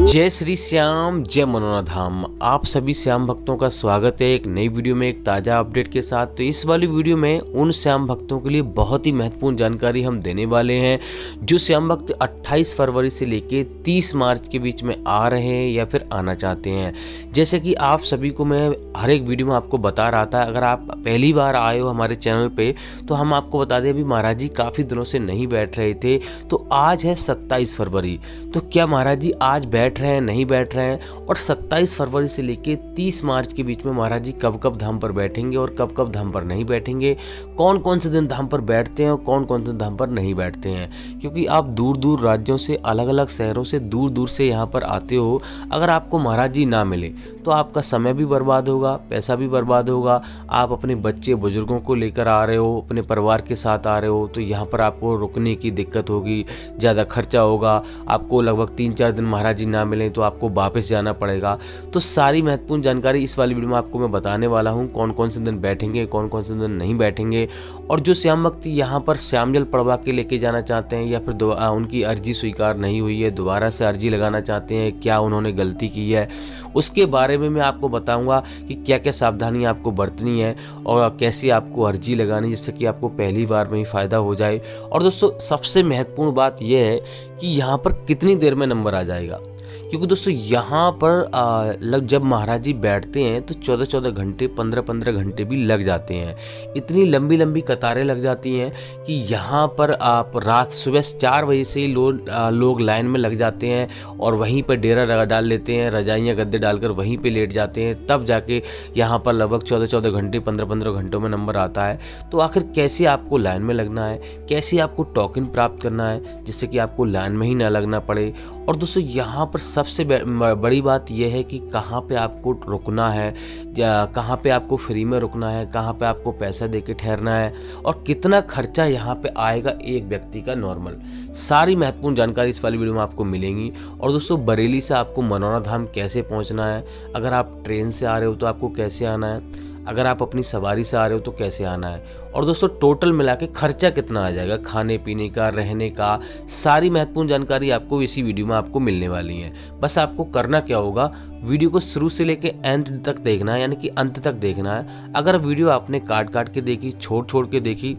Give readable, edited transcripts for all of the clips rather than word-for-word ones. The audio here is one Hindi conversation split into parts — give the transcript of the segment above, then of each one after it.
जय श्री श्याम, जय मनोना धाम। आप सभी श्याम भक्तों का स्वागत है एक नई वीडियो में, एक ताज़ा अपडेट के साथ। तो इस वाली वीडियो में उन श्याम भक्तों के लिए बहुत ही महत्वपूर्ण जानकारी हम देने वाले हैं जो श्याम भक्त 28 फरवरी से लेके 30 मार्च के बीच में आ रहे हैं या फिर आना चाहते हैं। जैसे कि आप सभी को मैं हर एक वीडियो में आपको बता रहा था, अगर आप पहली बार आए हो हमारे चैनल पर तो हम आपको बता दें, अभी महाराज जी काफ़ी दिनों से नहीं बैठ रहे थे। तो आज है 27 फरवरी, तो क्या महाराज जी आज बैठ रहे हैं, नहीं बैठ रहे हैं? और 27 फरवरी से लेके 30 मार्च के बीच में महाराज जी कब कब धाम पर बैठेंगे और कब कब धाम पर नहीं बैठेंगे, कौन कौन से दिन धाम पर बैठते हैं और कौन कौन से धाम पर नहीं बैठते हैं। क्योंकि आप दूर दूर राज्यों से, अलग अलग शहरों से, दूर दूर से यहाँ पर आते हो। अगर आपको महाराज जी ना मिले तो आपका समय भी बर्बाद होगा, पैसा भी बर्बाद होगा। आप अपने बच्चे बुजुर्गों को लेकर आ रहे हो, अपने परिवार के साथ आ रहे हो, तो यहाँ पर आपको रुकने की दिक्कत होगी, ज़्यादा खर्चा होगा। आपको लगभग 3-4 दिन महाराज जी ना मिलें तो आपको वापस जाना पड़ेगा। तो सारी महत्वपूर्ण जानकारी इस वाली वीडियो में आपको मैं बताने वाला हूँ, कौन कौन से दिन बैठेंगे, कौन कौन से दिन नहीं बैठेंगे। और जो श्याम भक्त यहाँ पर श्याम जल पड़वा के लेके जाना चाहते हैं या फिर उनकी अर्जी स्वीकार नहीं हुई है, दोबारा से अर्जी लगाना चाहते हैं, क्या उन्होंने गलती की है, उसके बारे में मैं आपको बताऊंगा कि क्या क्या सावधानियां आपको बरतनी है और कैसे आपको अर्जी लगानी, जिससे कि आपको पहली बार में ही फ़ायदा हो जाए। और दोस्तों सबसे महत्वपूर्ण बात यह है कि यहाँ पर कितनी देर में नंबर आ जाएगा। क्योंकि दोस्तों यहाँ पर जब महाराज जी बैठते हैं तो 14-14 घंटे, 15-15 घंटे भी लग जाते हैं। इतनी लंबी लंबी कतारें लग जाती हैं कि यहाँ पर आप रात सुबह 4 बजे से ही लोग लाइन में लग जाते हैं और वहीं पर डेरा डाल लेते हैं, रजाइयाँ गद्दे डालकर वहीं पे लेट जाते हैं। तब जाके यहाँ पर लगभग 14-14 घंटे, 15-15 घंटों में नंबर आता है। तो आखिर कैसे आपको लाइन में लगना है, कैसे आपको टोकन प्राप्त करना है जिससे कि आपको लाइन में ही ना लगना पड़े। और दोस्तों यहाँ पर सबसे बड़ी बात यह है कि कहाँ पे आपको रुकना है, कहाँ पे आपको फ्री में रुकना है, कहाँ पे आपको पैसा देके ठहरना है और कितना खर्चा यहाँ पे आएगा एक व्यक्ति का नॉर्मल। सारी महत्वपूर्ण जानकारी इस वाली वीडियो में आपको मिलेंगी। और दोस्तों बरेली से आपको मनोना धाम कैसे पहुँचना है, अगर आप ट्रेन से आ रहे हो तो आपको कैसे आना है, अगर आप अपनी सवारी से आ रहे हो तो कैसे आना है, और दोस्तों टोटल मिला के खर्चा कितना आ जाएगा, खाने पीने का, रहने का, सारी महत्वपूर्ण जानकारी आपको इसी वीडियो में आपको मिलने वाली है। बस आपको करना क्या होगा, वीडियो को शुरू से लेके एंड तक देखना है, यानी कि अंत तक देखना है। अगर वीडियो आपने काट के देखी, छोड़ के देखी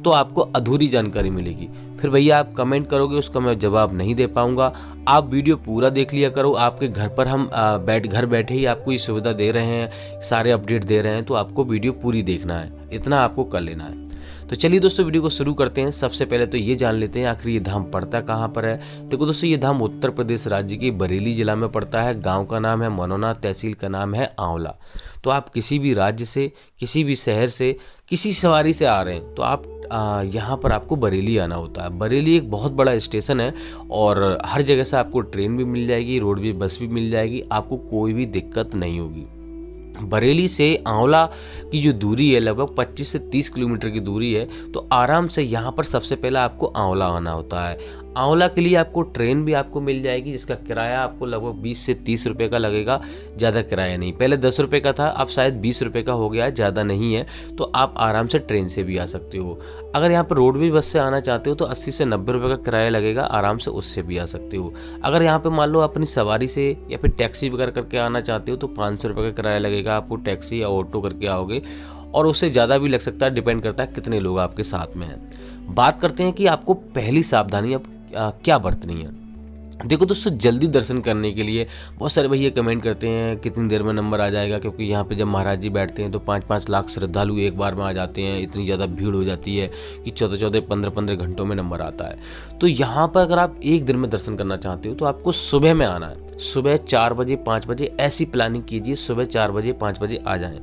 तो आपको अधूरी जानकारी मिलेगी। फिर भैया आप कमेंट करोगे, उसका मैं जवाब नहीं दे पाऊंगा। आप वीडियो पूरा देख लिया करो। आपके घर पर हम घर बैठे ही आपको ये सुविधा दे रहे हैं, सारे अपडेट दे रहे हैं, तो आपको वीडियो पूरी देखना है, इतना आपको कर लेना है। तो चलिए दोस्तों वीडियो को शुरू करते हैं। सबसे पहले तो ये जान लेते हैं आखिर ये धाम पड़ता कहाँ पर है। देखो दोस्तों ये धाम उत्तर प्रदेश राज्य के बरेली जिला में पड़ता है। गांव का नाम है मनोना, तहसील का नाम है आंवला। तो आप किसी भी राज्य से, किसी भी शहर से, किसी सवारी से आ रहे हैं तो आप यहाँ पर आपको बरेली आना होता है। बरेली एक बहुत बड़ा स्टेशन है और हर जगह से आपको ट्रेन भी मिल जाएगी, रोडवेज बस भी मिल जाएगी, आपको कोई भी दिक्कत नहीं होगी। बरेली से आंवला की जो दूरी है लगभग 25 से 30 किलोमीटर की दूरी है। तो आराम से यहाँ पर सबसे पहले आपको आंवला आना होता है। आंवला के लिए आपको ट्रेन भी आपको मिल जाएगी जिसका किराया आपको लगभग 20 से 30 रुपये का लगेगा, ज़्यादा किराया नहीं। पहले 10 रुपये का था, अब शायद 20 रुपये का हो गया है, ज़्यादा नहीं है। तो आप आराम से ट्रेन से भी आ सकते हो। अगर यहाँ पर रोडवेज बस से आना चाहते हो तो 80 से 90 रुपये का किराया लगेगा, आराम से उससे भी आ सकते हो। अगर यहाँ पर मान लो अपनी सवारी से या फिर टैक्सी वगैरह करके आना चाहते हो तो 500 रुपये का किराया लगेगा, आपको टैक्सी या ऑटो करके आओगे, और उससे ज़्यादा भी लग सकता है, डिपेंड करता है कितने लोग आपके साथ में हैं। बात करते हैं कि आपको पहली सावधानी अब क्या बरतनी है। देखो दोस्तों जल्दी दर्शन करने के लिए बहुत सारे भैया कमेंट करते हैं कितनी देर में नंबर आ जाएगा, क्योंकि यहाँ पे जब महाराज जी बैठते हैं तो 5-5 लाख श्रद्धालु एक बार में आ जाते हैं। इतनी ज़्यादा भीड़ हो जाती है कि 14-14, 15-15 घंटों में नंबर आता है। तो यहाँ पर अगर आप एक दिन में दर्शन करना चाहते हो तो आपको सुबह में आना है। सुबह 4 बजे, 5 बजे ऐसी प्लानिंग कीजिए, सुबह 4 बजे, 5 बजे आ जाएँ।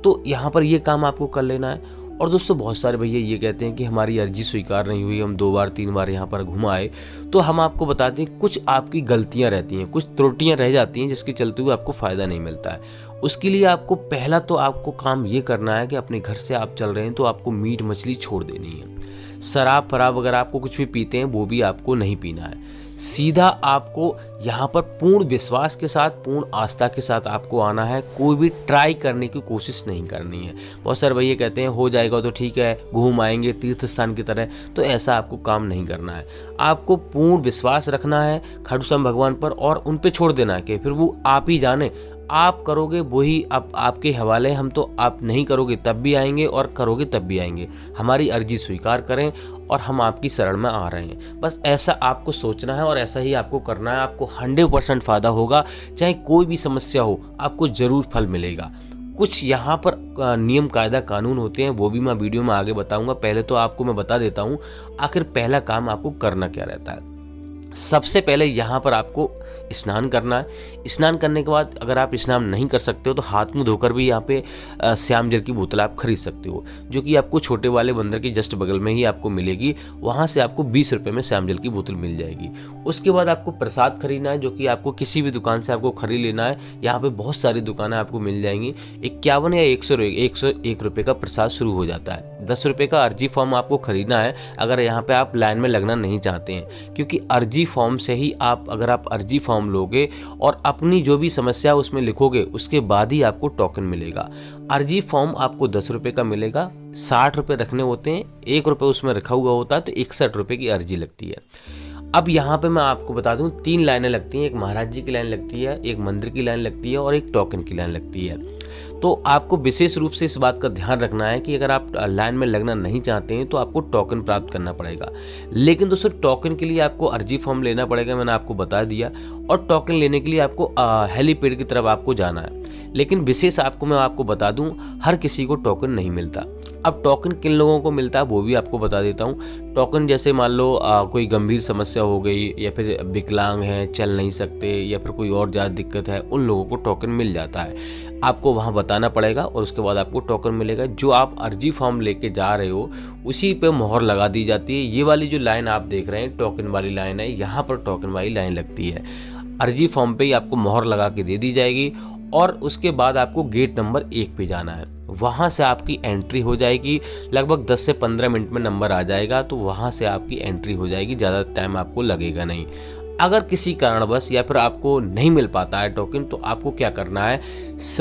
तो यहाँ पर ये काम आपको कर लेना है। और दोस्तों बहुत सारे भैया ये कहते हैं कि हमारी अर्जी स्वीकार नहीं हुई, हम 2 बार 3 बार यहाँ पर घुमाए। तो हम आपको बताते हैं कुछ आपकी गलतियाँ रहती हैं, कुछ त्रुटियाँ रह जाती हैं जिसके चलते हुए आपको फ़ायदा नहीं मिलता है। उसके लिए आपको पहला तो आपको काम ये करना है कि अपने घर से आप चल रहे हैं तो आपको मीट मछली छोड़ देनी है। शराब फराब अगर आपको कुछ भी पीते हैं वो भी आपको नहीं पीना है। सीधा आपको यहाँ पर पूर्ण विश्वास के साथ, पूर्ण आस्था के साथ आपको आना है। कोई भी ट्राई करने की कोशिश नहीं करनी है। बहुत सारे भैया कहते हैं हो जाएगा तो ठीक है, घूम आएंगे तीर्थ स्थान की तरह, तो ऐसा आपको काम नहीं करना है। आपको पूर्ण विश्वास रखना है खाटू श्याम भगवान पर और उन पे छोड़ देना है कि फिर वो आप ही जाने। आप करोगे वही आपके हवाले। हम तो आप नहीं करोगे तब भी आएंगे और करोगे तब भी आएंगे। हमारी अर्जी स्वीकार करें और हम आपकी शरण में आ रहे हैं। बस ऐसा आपको सोचना है और ऐसा ही आपको करना है। आपको 100% फ़ायदा होगा। चाहे कोई भी समस्या हो, आपको ज़रूर फल मिलेगा। कुछ यहाँ पर नियम कायदा कानून होते हैं, वो भी मैं वीडियो में आगे बताऊँगा। पहले तो आपको मैं बता देता हूँ आखिर पहला काम आपको करना क्या रहता है। सबसे पहले यहाँ पर आपको स्नान करना है। स्नान करने के बाद अगर आप स्नान नहीं कर सकते हो तो हाथ मुंह धोकर भी यहाँ पे श्याम जल की बोतल आप खरीद सकते हो, जो कि आपको छोटे वाले बंदर के जस्ट बगल में ही आपको मिलेगी। वहाँ से आपको 20 रुपये में श्याम जल की बोतल मिल जाएगी। उसके बाद आपको प्रसाद खरीदना है, जो कि आपको किसी भी दुकान से आपको खरीद लेना है। यहाँ पे बहुत सारी दुकानें आपको मिल जाएंगी। 51 या 101 रुपये का प्रसाद शुरू हो जाता है। 10 रुपये का अर्जी फॉर्म आपको खरीदना है अगर यहाँ पे आप लाइन में लगना नहीं चाहते हैं, क्योंकि अर्जी फॉर्म से ही अगर आप अर्जी फॉर्म लोगे और अपनी जो भी समस्या उसमें लिखोगे, उसके बाद ही आपको टोकन मिलेगा। अर्जी फॉर्म आपको 10 रुपये का मिलेगा। 60 रुपये रखने होते हैं, 1 रुपये उसमें रखा हुआ होता है, तो 61 रुपये की अर्जी लगती है। अब यहाँ पे मैं आपको बता दूं 3 लाइनें लगती हैं। एक महाराज जी की लाइन लगती है, एक मंदिर की लाइन लगती है और एक टोकन की लाइन लगती है। तो आपको विशेष रूप से इस बात का ध्यान रखना है कि अगर आप लाइन में लगना नहीं चाहते हैं तो आपको टोकन प्राप्त करना पड़ेगा। लेकिन दोस्तों टोकन के लिए आपको अर्जी फॉर्म लेना पड़ेगा, मैंने आपको बता दिया। और टोकन लेने के लिए आपको हेलीपैड की तरफ आपको जाना है। लेकिन विशेष मैं आपको बता दूं, हर किसी को टोकन नहीं मिलता। अब टोकन किन लोगों को मिलता है वो भी आपको बता देता हूँ। टोकन जैसे मान लो कोई गंभीर समस्या हो गई, या फिर विकलांग हैं, चल नहीं सकते, या फिर कोई और ज़्यादा दिक्कत है, उन लोगों को टोकन मिल जाता है। आपको वहाँ बताना पड़ेगा और उसके बाद आपको टोकन मिलेगा। जो आप अर्जी फॉर्म लेके जा रहे हो उसी पे मोहर लगा दी जाती है। ये वाली जो लाइन आप देख रहे हैं टोकन वाली लाइन है, यहाँ पर टोकन वाली लाइन लगती है। अर्जी फॉर्म पे ही आपको मोहर लगा के दे दी जाएगी और उसके बाद आपको गेट नंबर 1 पे जाना है। वहाँ से आपकी एंट्री हो जाएगी। लगभग 10 से 15 मिनट में नंबर आ जाएगा, तो वहाँ से आपकी एंट्री हो जाएगी। ज़्यादा टाइम आपको लगेगा नहीं। अगर किसी कारणवश या फिर आपको नहीं मिल पाता है टोकन, तो आपको क्या करना है,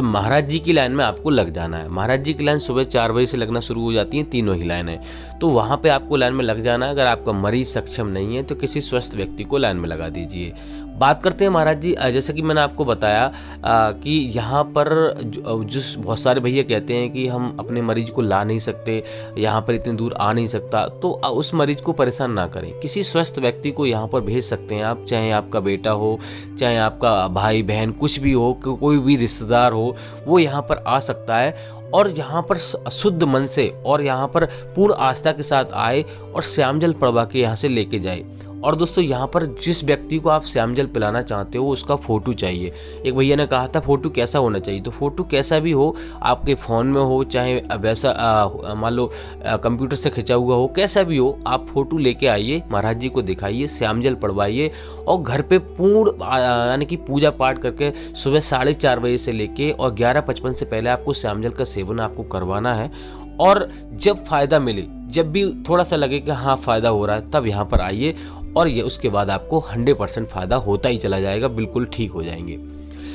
महाराज जी की लाइन में आपको लग जाना है। महाराज जी की लाइन सुबह 4 बजे से लगना शुरू हो जाती है, तीनों ही लाइन है, तो वहाँ पे आपको लाइन में लग जाना है। अगर आपका मरीज सक्षम नहीं है तो किसी स्वस्थ व्यक्ति को लाइन में लगा दीजिए। बात करते हैं महाराज जी, जैसे कि मैंने आपको बताया कि यहाँ पर जो बहुत सारे भैया कहते हैं कि हम अपने मरीज को ला नहीं सकते, यहाँ पर इतनी दूर आ नहीं सकता, तो उस मरीज को परेशान ना करें। किसी स्वस्थ व्यक्ति को यहाँ पर भेज सकते हैं आप, चाहे आपका बेटा हो, चाहे आपका भाई बहन, कुछ भी हो, कोई भी रिश्तेदार हो, वो यहाँ पर आ सकता है और यहाँ पर शुद्ध मन से और यहाँ पर पूर्ण आस्था के साथ आए और श्याम जल पड़वा के यहाँ से लेके जाए। और दोस्तों यहाँ पर जिस व्यक्ति को आप श्याम जल पिलाना चाहते हो उसका फ़ोटो चाहिए। एक भैया ने कहा था फ़ोटो कैसा होना चाहिए, तो फ़ोटो कैसा भी हो, आपके फ़ोन में हो, चाहे वैसा मान लो कंप्यूटर से खिंचा हुआ हो, कैसा भी हो, आप फ़ोटो लेके आइए, महाराज जी को दिखाइए, श्याम जल पड़वाइए और घर पे पूर्ण यानी कि पूजा पाठ करके सुबह 4:30 बजे से लेके और 11:55 से पहले आपको श्याम जल का सेवन आपको करवाना है। और जब फ़ायदा मिले, जब भी थोड़ा सा लगे कि हाँ फ़ायदा हो रहा है, तब यहाँ पर आइए और ये उसके बाद आपको 100% फ़ायदा होता ही चला जाएगा, बिल्कुल ठीक हो जाएंगे।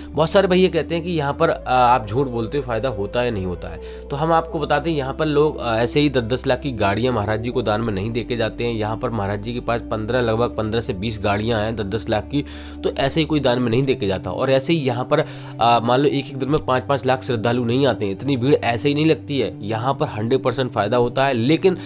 बहुत सारे भैया कहते हैं कि यहाँ पर आप झूठ बोलते हो, फ़ायदा होता है नहीं होता है, तो हम आपको बताते हैं यहाँ पर लोग ऐसे ही 10-10 लाख की गाड़ियाँ महाराज जी को दान में नहीं देके जाते हैं। यहाँ पर महाराज जी के पास लगभग 15 से 20 गाड़ियाँ हैं 10-10 लाख की, तो ऐसे ही कोई दान में नहीं देके जाता। और ऐसे ही यहाँ पर मान लो एक दिन में 5-5 लाख श्रद्धालु नहीं आते हैं, इतनी भीड़ ऐसे ही नहीं लगती है। यहाँ पर 100% फ़ायदा होता है, लेकिन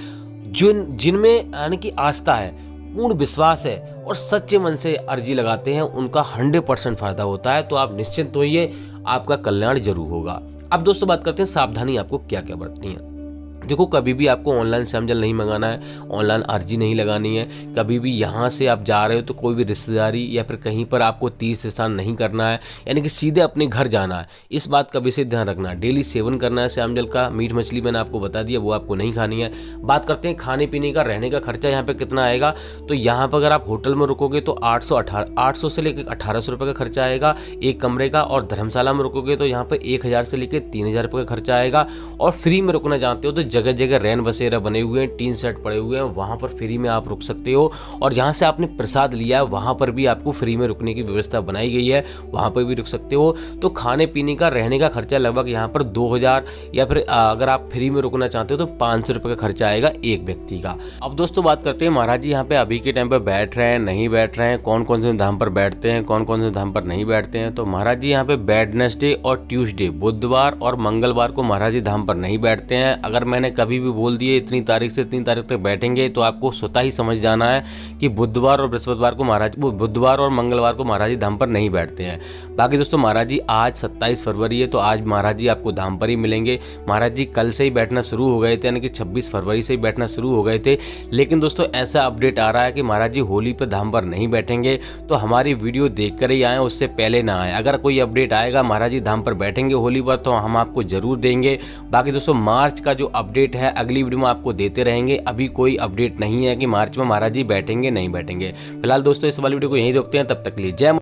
जिनमें यानी कि आस्था है, पूर्ण विश्वास है और सच्चे मन से अर्जी लगाते हैं, उनका 100% फ़ायदा होता है। तो आप निश्चिंत होइए, आपका कल्याण जरूर होगा। अब दोस्तों बात करते हैं सावधानी आपको क्या क्या बरतनी है। देखो, कभी भी आपको ऑनलाइन श्याम जल नहीं मंगाना है, ऑनलाइन अर्जी नहीं लगानी है। कभी भी यहाँ से आप जा रहे हो तो कोई भी रिश्तेदारी या फिर कहीं पर आपको तीर्थ स्थान नहीं करना है, यानी कि सीधे अपने घर जाना है। इस बात का विशेष ध्यान रखना है। डेली सेवन करना है श्याम जल का। मीट मछली मैंने आपको बता दिया, वो आपको नहीं खानी है। बात करते हैं खाने पीने का, रहने का खर्चा यहाँ पे कितना आएगा। तो यहाँ पर अगर आप होटल में रुकोगे तो 800 से लेकर 1800 रुपये का खर्चा आएगा एक कमरे का, और धर्मशाला में रुकोगे तो यहाँ पर 1000 से लेकर 3000 रुपये का खर्चा आएगा। और फ्री में रुकना चाहते हो तो जगह जगह रैन बसेरा बने हुए हैं, टीन सेट पड़े हुए हैं, वहाँ पर फ्री में आप रुक सकते हो। और जहाँ से आपने प्रसाद लिया है वहाँ पर भी आपको फ्री में रुकने की व्यवस्था बनाई गई है, वहाँ पर भी रुक सकते हो। तो खाने पीने का, रहने का खर्चा लगभग यहाँ पर 2000, या फिर अगर आप फ्री में रुकना चाहते हो तो 500 रुपये का खर्चा आएगा एक व्यक्ति का। अब दोस्तों बात करते हैं महाराज जी यहाँ पे अभी के टाइम पे बैठ रहे हैं नहीं बैठ रहे हैं, कौन कौन से धाम पर बैठते हैं, कौन कौन से धाम पर नहीं बैठते हैं। तो महाराज जी यहाँ पे वेडनेसडे और ट्यूसडे, बुधवार और मंगलवार को महाराज जी धाम पर नहीं बैठते हैं। अगर मैंने कभी भी बोल दिए इतनी तारीख से इतनी तारीख तक बैठेंगे तो आपको स्वतः ही समझ जाना है कि बुधवार और बृहस्पतिवार को बुधवार और मंगलवार को महाराज जी धाम पर नहीं बैठते हैं। बाकी दोस्तों महाराज जी आज 27 फरवरी है, तो आज महाराज जी आपको धाम पर ही मिलेंगे। महाराज जी कल से ही बैठना शुरू हो गए थे, यानी कि 26 फरवरी से ही बैठना शुरू हो गए थे। लेकिन दोस्तों ऐसा अपडेट आ रहा है कि महाराज जी होली पर धाम पर नहीं बैठेंगे, तो हमारी वीडियो देखकर ही आए, उससे पहले ना आए। अगर कोई अपडेट आएगा महाराज जी धाम पर बैठेंगे होली पर तो हम आपको जरूर देंगे। बाकी दोस्तों मार्च का जो अपडेट है अगली वीडियो में आपको देते रहेंगे। अभी कोई अपडेट नहीं है कि मार्च में महाराज जी बैठेंगे नहीं बैठेंगे। फिलहाल दोस्तों इस वाली वीडियो को यहीं रोकते हैं, तब तक के लिए जय।